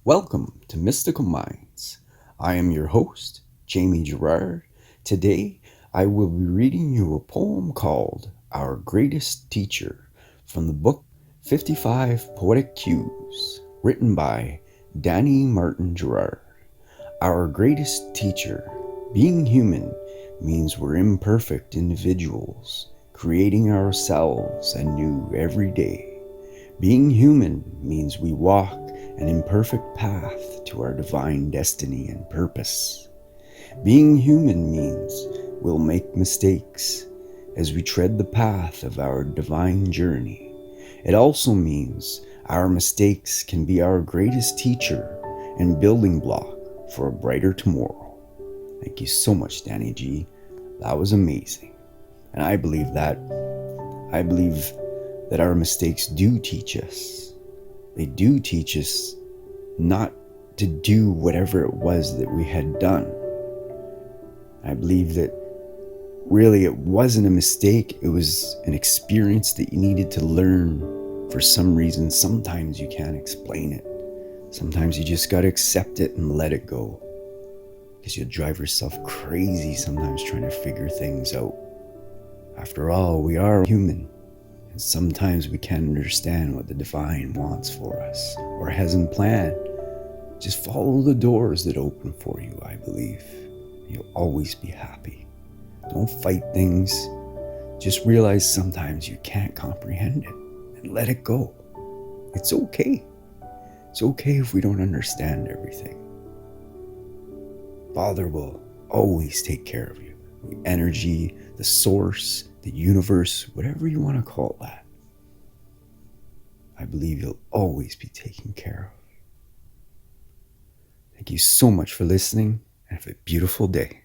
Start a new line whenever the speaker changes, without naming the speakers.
Welcome to Mystical Minds. I am your host, Jamie Girard. Today, I will be reading you a poem called Our Greatest Teacher from the book 55 Poetic Cues, written by Danny Martin Girard. Our greatest teacher. Being human means we're imperfect individuals, creating ourselves anew every day. Being human means we walk an imperfect path to our divine destiny and purpose. Being human means we'll make mistakes as we tread the path of our divine journey. It also means our mistakes can be our greatest teacher and building block for a brighter tomorrow. Thank you so much, Danny G. That was amazing. And I believe that our mistakes do teach us. They do teach us not to do whatever it was that we had done. I believe that really it wasn't a mistake. It was an experience that you needed to learn for some reason. Sometimes you can't explain it. Sometimes you just got to accept it and let it go. Because you'll drive yourself crazy sometimes trying to figure things out. After all, we are human. And sometimes we can't understand what the divine wants for us or has in plan. Just follow the doors that open for you, I believe. You'll always be happy. Don't fight things. Just realize sometimes you can't comprehend it and let it go. It's okay. It's okay if we don't understand everything. Father will always take care of you. The energy, the source, the universe, whatever you want to call that. I believe you'll always be taken care of. Thank you so much for listening and have a beautiful day.